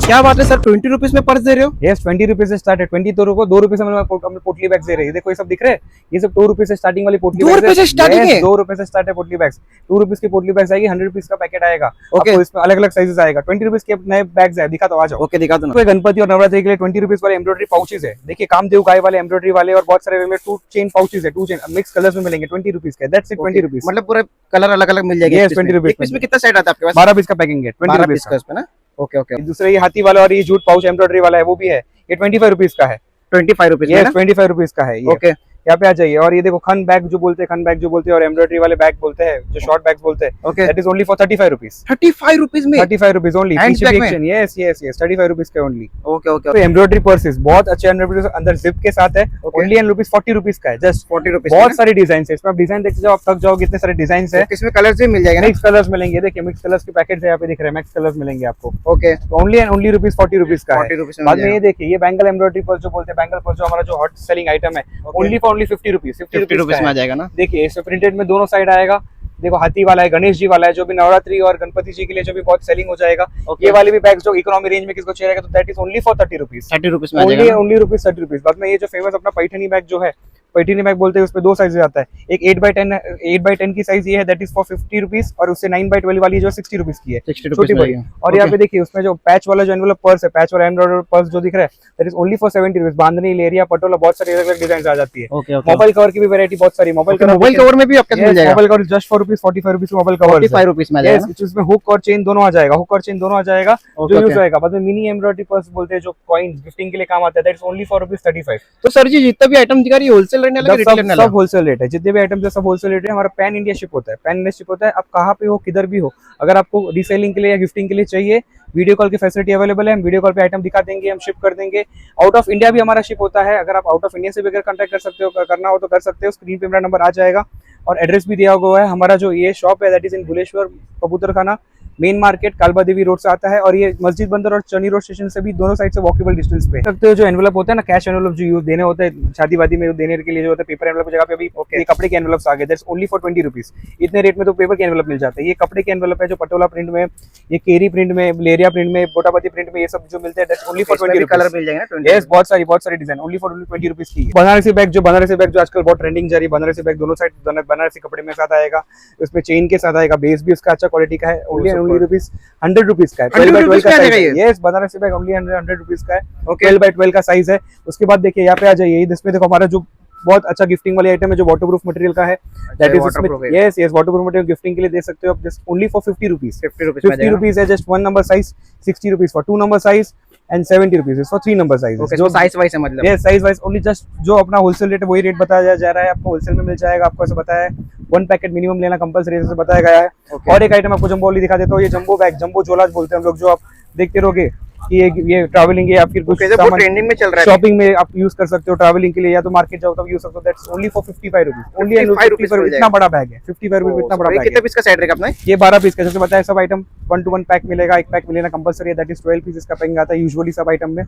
क्या बात है सर, 20 रुपीज में पर्स दे रहे हो? यस 20 रुपीज से स्टार्ट है। 20 तो रुको, 2 रुपए से हमने पोटली बैग दे रहे हैं। देखो ये सब दिख रहे हैं, ये सब 2 रुपए से स्टार्टिंग वाली पोटली 2 रुपए से स्टार्टिंग है? 2 रुपए से स्टार्ट है पोटली बैग्स। 2 रुपीज की पोटली बैग्स आएगी, 100 रुपीज का पैकेट आएगा। ओके। आपको इसमें अलग अलग साइजेस आएगा। 20 रुपीज के नए बैग्स है, दिखा तो आ जाओ। ओके दिखा दो ना। तो गणपति और नवरात्रि के लिए 20 रुपीज वाले एम्ब्रॉयडरी पाउचेस है। देखिए कामदेव गाय वाले एम्ब्रॉयडरी वाले और बहुत सारे 2 चेन पाउचेस है, 2 चेन मिक्स कलर्स में मिलेंगे 20 रुपीज के। That's it, 20 rupees. मतलब पूरे कलर अलग अलग मिल जाएंगे? Yes, 20 rupees. इसमें कितना सेट आता है आपके पास? 12 पीस का पैकिंग है, 20 रुपीज का इसमें ना। Okay okay. दूसरा ये हाथी वाला और ये जूट पाउच एम्ब्रॉयडरी वाला है, वो भी है। ये 25 रुपीज का है। 25 रुपीज ये 25 रुपीज का है। ओके, यहाँ पे आ जाइए। और ये देखो खन बैग जो बोलते हैं, खन बैग जो बोलते हैं और एम्ब्रॉयडरी वाले बैग बोलते हैं, जो शॉर्ट बैग्स बोलते हैं। Okay. That is only for 35 rupees. 35 rupees में? 35 रुपीज ओनली। Hands bag में? यस यस यस, 35 रुपीज का ओनली। Okay okay. तो एम्ब्रॉयडरी पर्सेस बहुत अच्छे एम्ब्रॉयडरी अंदर जिप के साथ है। ओनली एंड रुपीज 40 रुपीज का है, जस्ट 40 रुपीज। बहुत सारे डिजाइन है इसमें। आप डिजाइन देखते जाओ, आप थक जाओ, कितने सारे डिजाइन है। इसमें कलर्स भी मिल जाएगा ना? मिक्स कलर्स मिलेंगे। देखिए मिक्स कलर्स के पैकेट यहाँ पे दिख रहे हैं, मिक्स कलर्स मिलेंगे आपको। Okay. Only and only rupees 40 rupees का 40 रुपीज है। में बाद में ये देखिए, ये बैंगल एम्ब्रॉयडरी पर्स जो बोलते हैं, बैंगल पर्स जो हमारा जो हॉट सेलिंग आइटम है, only for only 50 rupees. 50 rupees में आ जाएगा ना? देखिए इसमें प्रिंटेड में दोनों साइड आएगा। देखो हाथी वाला है, गणेश जी वाला है, जो भी नवरात्रि और गणपति जी के लिए जो भी बहुत सेलिंग हो जाएगा। ये वाले भी बैग्स जो इकोनॉमी रेंज में किसको चाहिए तो that is only for 30 rupees. 30 rupees में आ जाएगा ना? Only rupees 30 rupees. बाद में ये जो फेमस अपना पैठनी बैग जो है, पैठनी बैग बोलते हैं, उसमें 2 साइज आता है। एक 8x10 की साइज ये है, दैट इज फॉर 50 रुपीज। और उससे 9x12 वाली जो 60 रुपीज की है, 60 छोटी बड़ी। और यहाँ पे देखिए उसमें जो पैच वाला जो एनवेलप पर्स है, पैच वाला एम्ब्रॉयडरी पर्स जो दिख रहा है, that is only for 70 rupees. Bandhani, leheriya, patola, बहुत सारी अलग अलग डिजाइन आ जाती है। मोबाइल कवर की भी वैरायटी बहुत सारी। मोबाइल कवर में भी आपके मिल जाएगा? Mobile cover just for rupees 45 rupees mobile cover. 45 rupees में आ जाएगा। इसमें हुक और चेन दोनों आ जाएगा, हुक और चेन दोनों आ जाएगा जो यूज होएगा। बाद में मिनी एम्ब्रॉयडरी पर्स बोलते हैं, जो कॉइंस गिफ्टिंग के लिए काम आता है, that is only for rupees 35। तो सर जी जितना भी आइटम दिखा रही है होलसेल रेट है, रिटेल रेट? सब होलसेल रेट है, जितने भी आइटम है सब होलसेल रेट है। हमारा पैन इंडिया शिप होता है, पैन इंडिया शिप होता है। आप कहाँ पे हो, किधर भी हो, अगर आपको रीसेलिंग के लिए या गिफ्टिंग के लिए चाहिए, वीडियो कॉल की फैसिलिटी अवेलेबल है। हम वीडियो कॉल पे आइटम दिखा देंगे, हम शिप कर देंगे। आउट ऑफ इंडिया भी हमारा शिप होता है। अगर आप आउट ऑफ इंडिया से भी अगर कॉन्टैक्ट कर सकते हो, करना हो तो कर सकते हो। स्क्रीन पे मेरा नंबर आ जाएगा और एड्रेस भी दिया हुआ है। हमारा जो ये शॉप है दैट इज इन भुलेश्वर कबूतर खाना, मेन मार्केट, कालबा देवी रोड से आता है। और ये मस्जिद बंदर और चनी रोड स्टेशन से भी दोनों साइड से वॉकेबल डिस्टेंस पे सकते हो। जो एनवेलप होता है ना, कैश एनवेलप जो यूज देने होते हैं शादी वादी में देने के लिए, जो होता है पेपर एनवेलप की जगह पे अभी ये कपड़े के एनवेलप्स आ गए, दैट्स ओनली फॉर 20 रुपीज। इतने रेट में तो पेपर के एनवेलप मिल जाते हैं। ये कपड़े के एनवेलप है, जो पटोला प्रिंट में, ये केरी प्रिंट में, लेरिया प्रिंट में, बोटापति प्रिंट में, ये सब जो मिलते हैं दैट्स ओनली फॉर 20 कलर मिल जाएगा ना? यस, बहुत सारी डिजाइन ओनली फॉर 20 रुपीज की। बनारसी बैग जो आजकल बहुत ट्रेंडिंग जा रही है, बनारसी बैग दोनों साइड बनारसी कपड़े में साथ आएगा, उसमें चेन के साथ आएगा, बेस भी उसका अच्छा क्वालिटी का है। ओनली रुपीज 100 रुपीज का है। 12x12 का साइज है। Yes, Banarasi bag only 100 rupees का है। 12x12 का साइज है। उसके बाद देखिए यहाँ पे आ जाइए, इसमें देखो हमारा जो बहुत अच्छा गिफ्टिंग वाली आइटम है, जो वाटरप्रूफ मटेरियल का है, that is yes yes waterproof material gifting के लिए दे सकते हो आप, just only for 50 rupees. 50 rupees है just 1 number size, 60 rupees for 2 number size and 70 rupees for 3 number size. जो साइज वाइज है, मतलब yes size wise only, just जो अपना होलसेल रेट है वही रेट बताया जा रहा है। आपको होलसेल में मिल जाएगा। आपको ऐसा बताया है 1 पैकेट मिनिमम लेना कंपलसरी, ऐसे बताया गया है। और एक आइटम आपको जंबो वाली दिखा देता हूँ, ये जंबो बैग, जंबो झोला बोलते हैं हम लोग, जो आप देखते रहोगे कि ये ट्रैवलिंग या फिर कुछ ट्रेंडिंग में चल रहा है, शॉपिंग में आप यूज कर सकते हो, ट्रैवलिंग के लिए, या तो मार्केट जाओ तब यूज कर सकते हो। That's only for 55 rupees. Only 55 rupees. इतना बड़ा बैग है, 55 रुपीज इतना बड़ा बैग है। कितने पीस का सेट रहेगा अपना? ये 12 पीस का, जैसे बताया सब आइटम 1 to 1 पैक मिलेगा। एक पैक मिलेना कंपलसरी है, दैट इज 12 पीसेस का पैकिंग आता है यूजुअली सब आइटम में।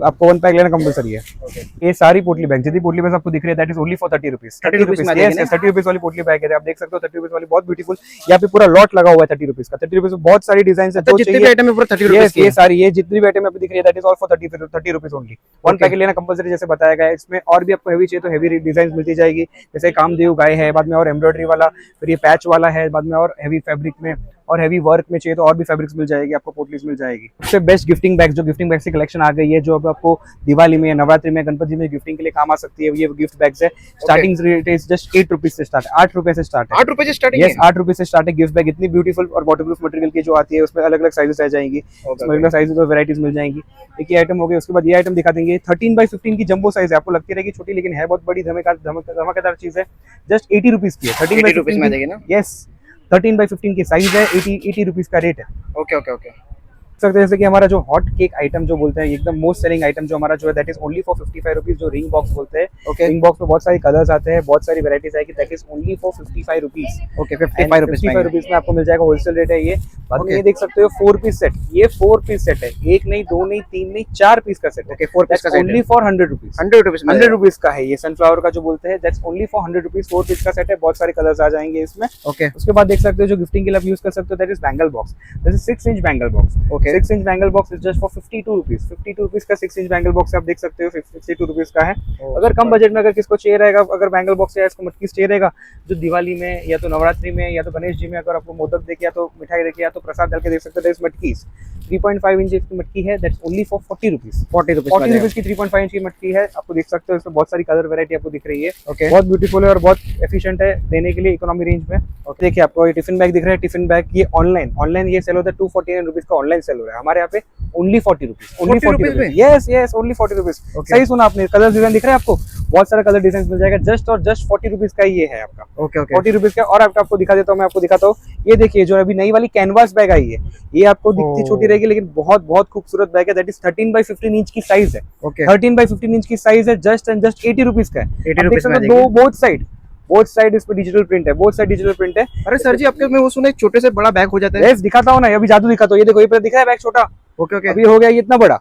आपको 1 पैक लेना कंपलसरी है। ये सारी पोटली बैग, जितनी पोटली बैग आपको दिख रही है, that is only for 30 rupees. 30 rupees 30 rupees वाली पोटली बैग है, आप देख सकते हो। 30 रुपीज वाली बहुत ब्यूटीफुल, यहाँ पे पूरा लॉट लगा हुआ है 30 रुपीज का। 30 रुपीज में बहुत सारी डिजाइन है, जितने भी आइटम है पूरा 30 रुपीज की। ये सारी, ये जितनी भी आइटम आपको दिख रही है, that is all for 30 rupees only. 1 packet लेना कंपलसरी, जैसे बताया गया है। इसमें और भी आपको हेवी चाहिए तो हेवी डिजाइन मिलती जाएगी, जैसे कामदेव गाय है, बाद में और एम्ब्रॉयडरी वाला, फिर ये पैच वाला है, बाद में और हेवी फैब्रिक में और हेवी वर्क में चाहिए तो और भी फैब्रिक्स मिल जाएगी आपको, पोटलीज मिल जाएगी। सबसे बेस्ट गिफ्टिंग बैग, जो गिफ्टिंग बैग्स की कलेक्शन आ गई है, जो अब आपको दिवाली में, नवरात्रि में, गणपति में गिफ्टिंग के लिए काम आ सकती है, ये गिफ्ट बैग्स है। Starting rate is just 8 rupees से स्टार्ट, 8 रुपए से स्टार्ट है। 8 रुपए से स्टार्टिंग? यस, 8 रुपए से स्टार्ट है गिफ्ट बैग। इतनी ब्यूटीफुल और वाटरप्रूफ मटेरियल की जो आती है, उसमें अलग अलग साइजेस आ जाएंगी, अलग अलग साइजेस और वैराइटीज मिल जाएंगी। एक ही आइटम हो गई। उसके बाद ये आइटम दिखा देंगे, 13x15 की जंबो साइज है। आपको लगती रहेगी छोटी, लेकिन है बहुत बड़ी, धमाकेदार चीज है। जस्ट 80 रुपीज की है। 13x15 में आ जाएगी ना? यस, 13x15 की साइज है, 80 रुपीज का रेट है। Okay okay okay. सकते हैं जैसे कि हमारा जो हॉट केक आइटम जो बोलते हैं, एकदम मोस्ट सेलिंग आइटम जो हमारा जो है, that is only for 55 rupees, जो रिंग बॉक्स बोलते हैं। ओके। रिंग बॉक्स में बहुत सारे कलर्स आते हैं, बहुत सारी वैराइटीज आएगी, that is only for 55 rupees. Okay, 55 rupees में आपको मिल जाएगा। होलसेल रेट है ये। बाद में Okay. ये देख सकते हो 4 पीस सेट, ये 4 पीस सेट है, एक नहीं, दो नहीं, तीन नहीं, 4 पीस का सेट है। ओके 4 पीस का set only for 100 rupees, 100 rupees में 100 रुपीज का है ये सनफ्लावर का जो बोलते हैं, that's only for 100 rupees. 4 piece का सेट है, बहुत सारे कलर्स आ जाएंगे इसमें। ओके उसके बाद देख सकते हो जो गिफ्टिंग के लिए आप यूज कर सकते हो, that is bangle box. This is 6 inch bangle box. Okay 6 inch bangle box is just for 52 rupees. 52 rupees का 6 इंच बैंगल बॉक्स आप देख सकते हो, 52 रुपीज का है। अगर कम बजट में अगर किसको चाहिए रहेगा, अगर बैंगल बॉक्स या इसको मटकी चाहिए रहेगा, जो दिवाली में या तो नवरात्रि में या तो गणेश जी में अगर आपको मोदक देके या तो मिठाई देके या तो प्रसाद डाल के देख सकते हो, इस मटकी 3.5 इंच की मटकी है, that's only for 40 rupees. 40 rupees 40 rupees की 3.5 इंच की मटकी है, आपको देख सकते हो। इसमें बहुत सारी कलर वैरायटी आपको दिख रही है, ओके बहुत ब्यूटीफुल है और बहुत एफिशिएंट है देने के लिए इकोनॉमी रेंज में। देखिए आपको ये टिफिन बैग दिख रहा है, टिफिन बैग ये ऑनलाइन ये सेल होता है 249 रुपीज का, ऑनलाइन सेल हो रहा है। हमारे यहाँ पे ओनली 40 रुपीज, ओनली 40 40 रुपीज में? Rupees, yes only 40 rupees. Okay. सही सुना आपने, कलर डिजाइन दिख रहा है आपको, बहुत सारा कलर डिजाइन मिल जाएगा जस्ट और जस्ट 40 रुपीज का ये है आपका, ओके ओके 40 रुपीज का। और आपको दिखा देता हूँ, मैं आपको दिखाता हूँ, ये देखिए जो अभी नई वाली कैनवास बैग आई है, ये आपको दिखती Oh. छोटी रहेगी लेकिन बहुत बहुत खूबसूरत बैग है। दैट इज 13 बाई 15 इंच की साइज है, ओके 13 बाई 15 इंच की साइज है, जस्ट एंड जस्ट 80 रुपीज का है। 80 आप देख रुपीज में सकते हो, बोथ साइड इस पे डिजिटल प्रिंट है, बोथ साइड डिजिटल प्रिंट है। अरे सर जी आपके में वो सुना है छोटे से बड़ा बैग हो जाता है। यस दिखाता हूँ ना, अभी जादू दिखाता हूँ, ये देखो ये दिख रहा है बैग छोटा, ओके ओके अभी हो गया ये इतना बड़ा,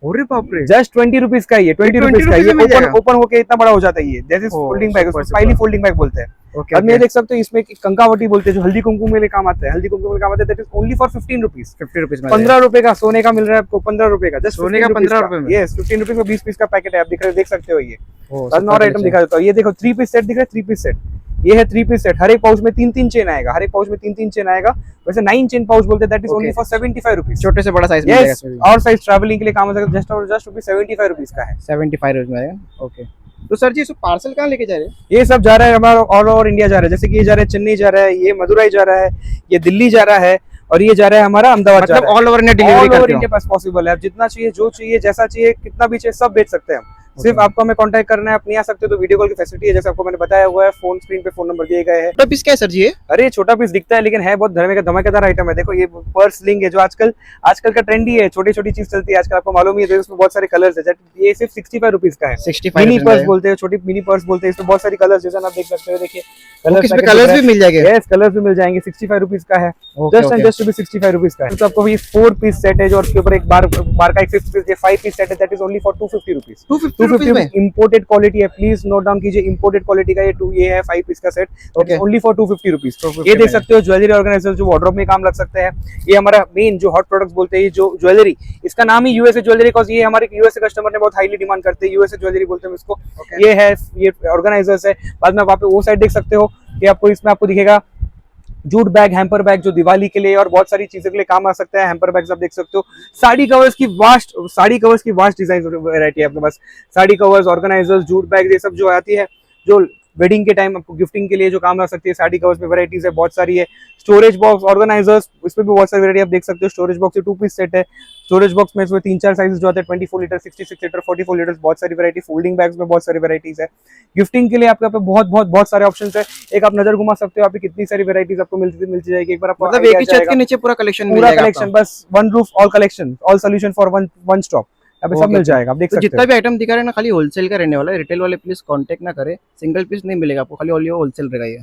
अरे बाप रे जस्ट 20 रुपीज का, ये 20 रुपीज का, ये में मिल जाएगा? ओपन होके इतना बड़ा हो जाता है ये। This is Oh, folding bag, super, smiley folding bag बोलते हैं। ओके अब मैं देख सकते हो इसमें कंकावटी बोलते हैं, जो हल्दी कुमकुम में काम आता है, हल्दी कुमकुम में काम आता है। That is only for 15 rupees, 50 rupees में 15 रुपए का सोने का मिल रहा है आपको, 15 रुपए का, जस्ट सोने का 15 रुपए में? यस 15 रुपीज का 20 पीस का पैकेट है, आप देख सकते हो ये। ओह, और और आइटम दिखा देता हूँ, ये देखो 3 पीस सेट दिख रहा है, 3 पीस सेट, ये है 3 पीस सेट। हर एक पाउच में 3-3 चेन आएगा, हर एक पाउच में 3-3 चेन आएगा, वैसे 9 चेन पाउच बोलते हैं। That is only for 75 rupees, छोटे से बड़ा साइज मिल जाएगा यस। और साइज ट्रैवलिंग के लिए काम आ सकता है, जस्ट और जस्ट रुपीज 75 रुपीज का है। 75 रुपीज में आएगा। ओके तो सर जी इसको पार्सल कहाँ लेके जा रहे हैं? ये सब जा रहा है हमारा ऑल ओवर इंडिया जा रहा है, जैसे कि ये जा रहा है चेन्नई जा रहा है, ये मदुरई जा रहा है, ये दिल्ली जा रहा है और ये जा रहा है हमारा अहमदाबाद जा मतलब रहा है। All over India delivery all over करते हो? इंडिया पास पॉसिबल है, आप जितना चाहिए, जो चाहिए, जैसा चाहिए, कितना भी चाहिए, सब बेच सकते हैं हम। सिर्फ आपको हमें कांटेक्ट करना है, आप नहीं आ सकते तो वीडियो कॉल की फैसिलिटी है, जैसे आपको मैंने बताया हुआ है, फोन स्क्रीन पे फोन नंबर दिए गए हैं। छोटा पीस क्या है सर जी ये? अरे छोटा पीस दिखता है लेकिन है बहुत धमाकेदार आइटम है। देखो ये पर्स लिंग है, जो आजकल का ट्रेंडी है, छोटी छोटी चीज चलती है आजकल, आपको मालूम ही है। इसमें बहुत सारे कलर्स है, ये सिर्फ 65 रुपीज का है। 65 मिनी रुपीज पर्स में बोलते हैं, छोटी मिनी पर्स बोलते हैं। इसमें बहुत सारी कलर्स जैसा आप देख सकते हो, देखिए इसमें कलर्स भी मिल जाएंगे? यस कलर्स भी मिल जाएंगे। 65 रुपीज का है, ओके, जस्ट एंड जस्ट भी 65 रुपीज का है। तो आपको ये 4 पीस सेट है, जो उसके ऊपर एक बार का एक 5 पीस सेट है, that is only for 250 rupees. 250 rupees में? इंपोर्टेड क्वालिटी है, प्लीज नोट डाउन कीजिए, इंपोर्टेड क्वालिटी का ये है 5 पीस का set, Okay. Only for 250 rupees. 250 ये देख में। सकते हो ज्वेलरी ऑर्गेनाइजर, जो वार्डरोब में काम लग सकते हैं। ये हमारा मेन जो हॉट प्रोडक्ट्स बोलते हैं, ये जो ज्वेलरी, इसका नाम ही यूएसए ज्वेलरी, बिकॉज ये हमारे यूएसए कस्टमर ने बहुत हाईली डिमांड करते हैं, यूएसए ज्वेलरी बोलते हैं इसको। Okay. ये है, ये ऑर्गेनाइजर्स है। बाद में आप वहाँ पे वो साइड देख सकते हो कि आपको इसमें आपको दिखेगा जूट बैग, हैम्पर बैग, जो दिवाली के लिए और बहुत सारी चीजों के लिए काम आ सकता है। हैम्पर बैग्स आप देख सकते हो। साड़ी कवर्स की वास्ट डिजाइन वैरायटी है आपके पास। Sari covers, organisers, jute bag, ये सब जो आती है, जो वेडिंग के टाइम आपको गिफ्टिंग के लिए जो काम आ सकती है। साड़ी कवर्स में वैरायटीज है, बहुत सारी है। स्टोरेज बॉक्स, ऑर्गेनाइजर्स, इसमें भी बहुत सारी वैरायटी आप देख सकते हो। स्टोरेज बॉक्स 2 पीस सेट है। स्टोरेज बॉक्स में इसमें 3-4 साइजेस जो आते हैं, 24 लीटर, 66 लीटर, 44 लीटर, बहुत सारी वैरायटी। फोल्डिंग बैग्स में बहुत सारी वैरायटीज है। गिफ्टिंग के लिए आपके पे बहुत सारे ऑप्शंस है। एक आप नजर घुमा सकते हो, आप कितनी सारी वैरायटीज आपको मिल जाएगी। एक बार आपको मतलब एक ही छत के नीचे पूरा कलेक्शन मिल पूरा जाएगा कलेक्शन, आपका? बस one roof all collection, all solution for one stop, यहाँ पे सब Okay, मिल okay. जाएगा। आप देख तो सकते जितना हो। भी आइटम दिखा रहे हैं ना, खाली होलसेल का रहने वाला है। रिटेल वाले प्लीज कांटेक्ट ना करें, सिंगल पीस नहीं मिलेगा आपको, खाली होलसेल रहेगा ये।